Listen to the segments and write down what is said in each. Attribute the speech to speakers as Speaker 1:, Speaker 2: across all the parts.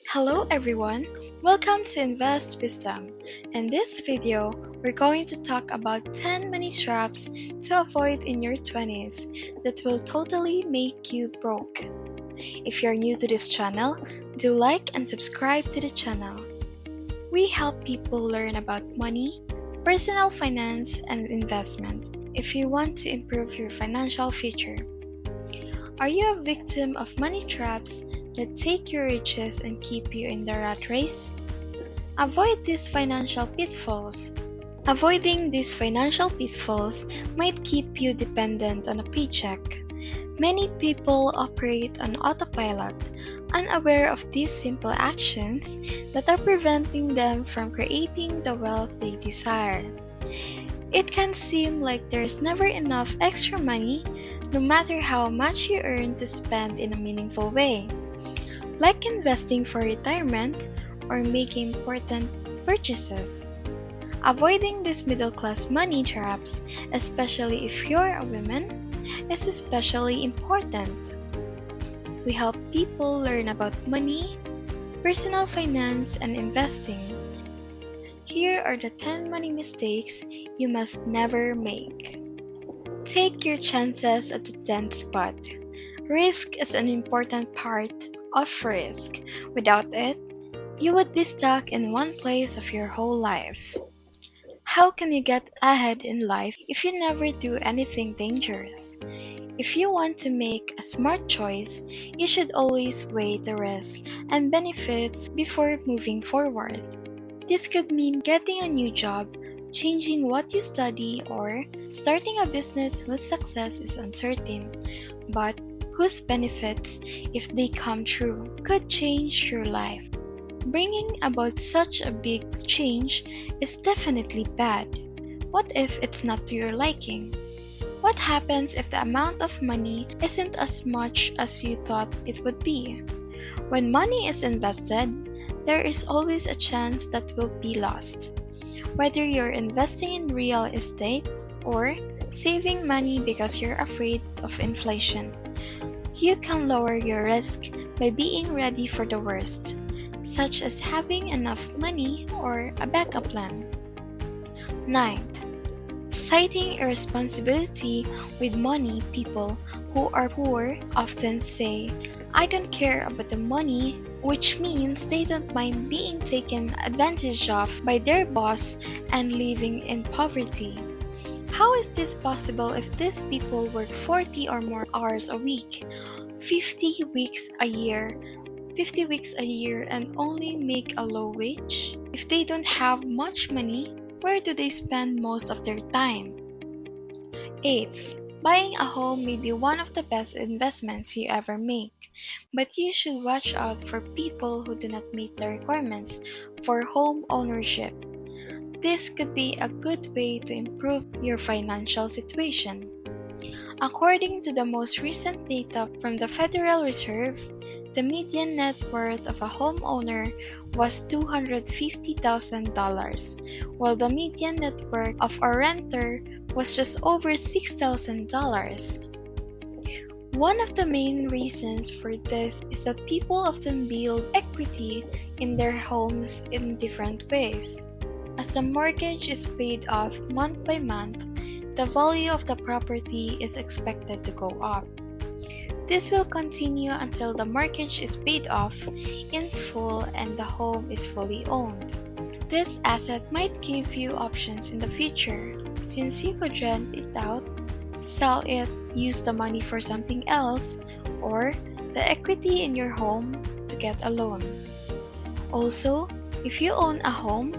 Speaker 1: Hello everyone, welcome to Invest Wisdom. In this video, we're going to talk about 10 money traps to avoid in your 20s that will totally make you broke. If you're new to this channel, do like and subscribe to the channel. We help people learn about money, personal finance, and investment if you want to improve your financial future. Are you a victim of money traps that take your riches and keep you in the rat race? Avoid these financial pitfalls. Avoiding these financial pitfalls might keep you dependent on a paycheck. Many people operate on autopilot, unaware of these simple actions that are preventing them from creating the wealth they desire. It can seem like there's never enough extra money, no matter how much you earn, to spend in a meaningful way, like investing for retirement or making important purchases. Avoiding these middle class money traps, especially if you're a woman, is especially important. We help people learn about money, personal finance, and investing. Here are the 10 money mistakes you must never make. Take your chances at the 10th spot. Risk is an important part of risk. Without it, you would be stuck in one place of your whole life. How can you get ahead in life if you never do anything dangerous? If you want to make a smart choice, you should always weigh the risk and benefits before moving forward. This could mean getting a new job, changing what you study, or starting a business whose success is uncertain, but whose benefits, if they come true, could change your life. Bringing about such a big change is definitely bad. What if it's not to your liking? What happens if the amount of money isn't as much as you thought it would be? When money is invested, there is always a chance that will be lost. Whether you're investing in real estate or saving money because you're afraid of inflation, you can lower your risk by being ready for the worst, such as having enough money or a backup plan. 9th, citing irresponsibility with money. People who are poor often say, "I don't care about the money," which means they don't mind being taken advantage of by their boss and living in poverty. How is this possible if these people work 40 or more hours a week, 50 weeks a year, 50 weeks a year and only make a low wage? If they don't have much money, where do they spend most of their time? 8th, buying a home may be one of the best investments you ever make, but you should watch out for people who do not meet the requirements for home ownership. This could be a good way to improve your financial situation. According to the most recent data from the Federal Reserve, the median net worth of a homeowner was $250,000, while the median net worth of a renter was just over $6,000. One of the main reasons for this is that people often build equity in their homes in different ways. As the mortgage is paid off month by month, the value of the property is expected to go up. This will continue until the mortgage is paid off in full and the home is fully owned. This asset might give you options in the future, since you could rent it out, sell it, use the money for something else, or the equity in your home to get a loan. Also, if you own a home,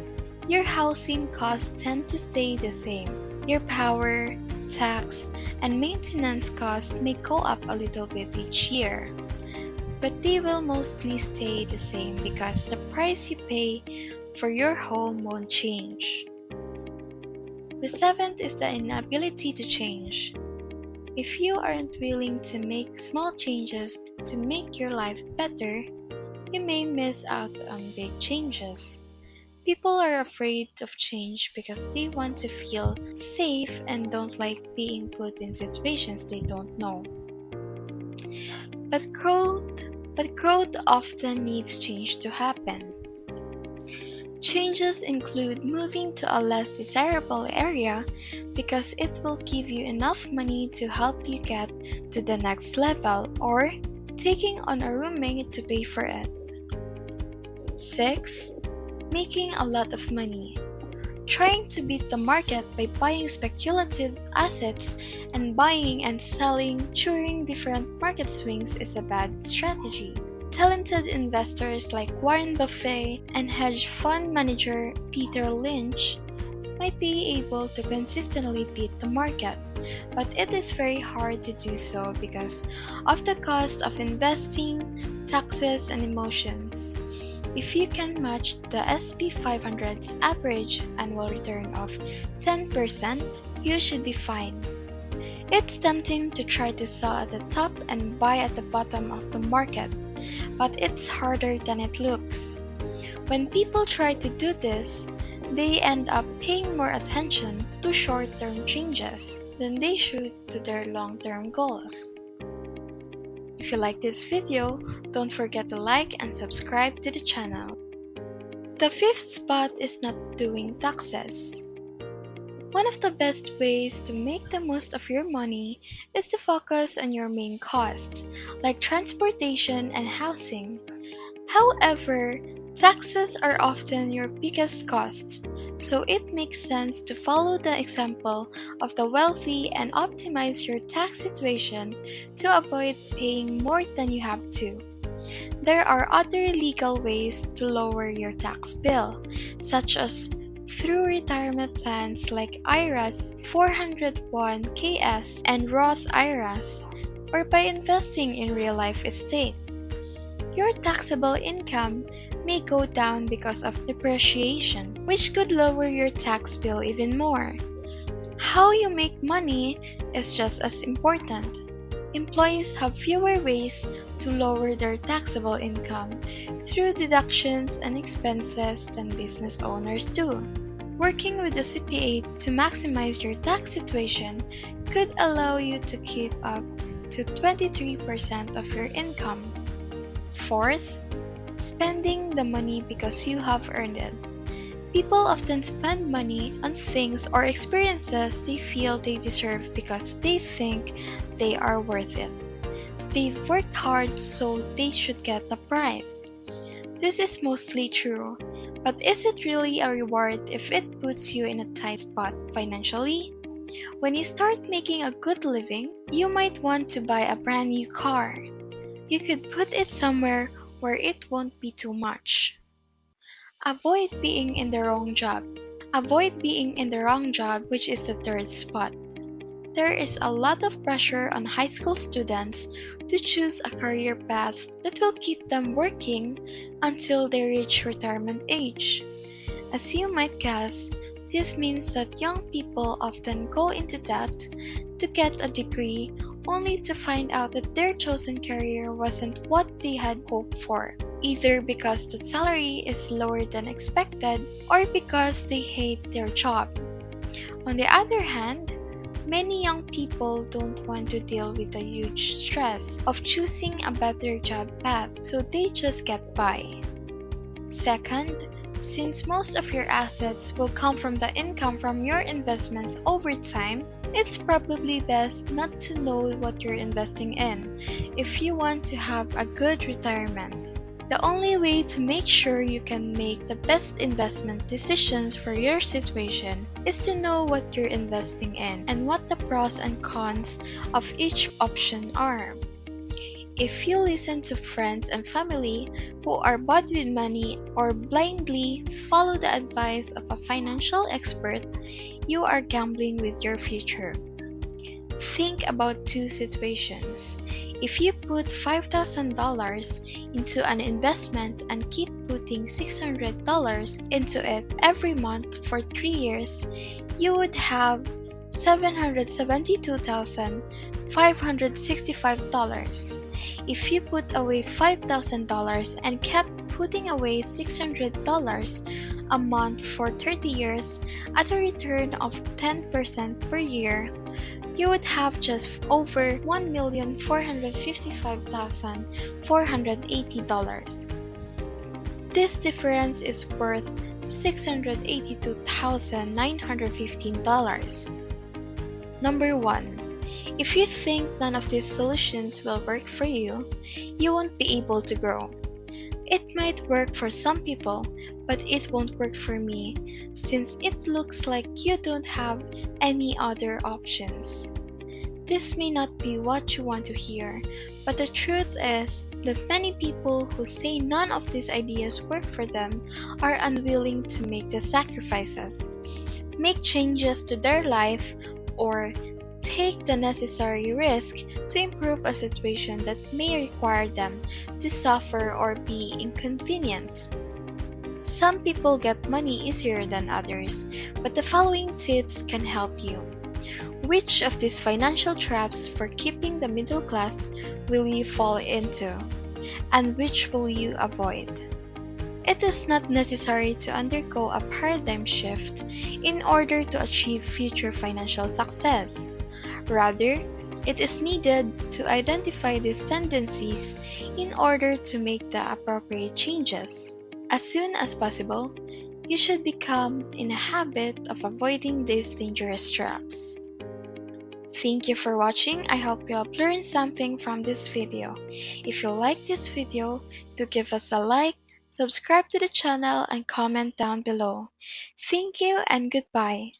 Speaker 1: your housing costs tend to stay the same. Your power, tax, and maintenance costs may go up a little bit each year, but they will mostly stay the same because the price you pay for your home won't change. The 7th is the inability to change. If you aren't willing to make small changes to make your life better, you may miss out on big changes. People are afraid of change because they want to feel safe and don't like being put in situations they don't know. But growth but growth often needs change to happen. Changes include moving to a less desirable area because it will give you enough money to help you get to the next level, or taking on a roommate to pay for it. 6. Making a lot of money. Trying to beat the market by buying speculative assets and buying and selling during different market swings is a bad strategy. Talented investors like Warren Buffett and hedge fund manager Peter Lynch might be able to consistently beat the market, but it is very hard to do so because of the cost of investing, taxes, and emotions. If you can match the SP 500's average annual return of 10%, you should be fine. It's tempting to try to sell at the top and buy at the bottom of the market, but it's harder than it looks. When people try to do this, they end up paying more attention to short-term changes than they should to their long-term goals. If you like this video, don't forget to like and subscribe to the channel. The fifth spot is not doing taxes. One of the best ways to make the most of your money is to focus on your main costs, like transportation and housing. However, taxes are often your biggest cost, so it makes sense to follow the example of the wealthy and optimize your tax situation to avoid paying more than you have to. There are other legal ways to lower your tax bill, such as through retirement plans like IRAs 401(k)s and Roth IRAs, or by investing in real-life estate. Your taxable income may go down because of depreciation, which could lower your tax bill even more. How you make money is just as important. Employees have fewer ways to lower their taxable income through deductions and expenses than business owners do. Working with the CPA to maximize your tax situation could allow you to keep up to 23% of your income. Fourth, spending the money because you have earned it. People often spend money on things or experiences they feel they deserve because they think they are worth it. They've worked hard, so they should get the prize. This is mostly true, but is it really a reward if it puts you in a tight spot financially? When you start making a good living, you might want to buy a brand new car. You could put it somewhere where it won't be too much. Avoid being in the wrong job. Avoid being in the wrong job, which is the third spot. There is a lot of pressure on high school students to choose a career path that will keep them working until they reach retirement age. As you might guess, this means that young people often go into debt to get a degree only to find out that their chosen career wasn't what they had hoped for, either because the salary is lower than expected or because they hate their job. On the other hand, many young people don't want to deal with the huge stress of choosing a better job path, so they just get by. Second, since most of your assets will come from the income from your investments over time, it's probably best not to know what you're investing in if you want to have a good retirement. The only way to make sure you can make the best investment decisions for your situation is to know what you're investing in and what the pros and cons of each option are. If you listen to friends and family who are bad with money or blindly follow the advice of a financial expert, you are gambling with your future. Think about two situations. If you put $5,000 into an investment and keep putting $600 into it every month for 3 years, you would have $772,565. If you put away $5,000 and kept putting away $600 a month for 30 years at a return of 10% per year, you would have just over $1,455,480. This difference is worth $682,915. Number 1. If you think none of these solutions will work for you, you won't be able to grow. It might work for some people, but it won't work for me since it looks like you don't have any other options. This may not be what you want to hear, but the truth is that many people who say none of these ideas work for them are unwilling to make the sacrifices, make changes to their life, or take the necessary risk to improve a situation that may require them to suffer or be inconvenient. Some people get money easier than others, but the following tips can help you. Which of these financial traps for keeping the middle class will you fall into, and which will you avoid? It is not necessary to undergo a paradigm shift in order to achieve future financial success. Rather, it is needed to identify these tendencies in order to make the appropriate changes. As soon as possible, you should become in a habit of avoiding these dangerous traps. Thank you for watching. I hope you have learned something from this video. If you like this video, do give us a like, subscribe to the channel, and comment down below. Thank you and goodbye.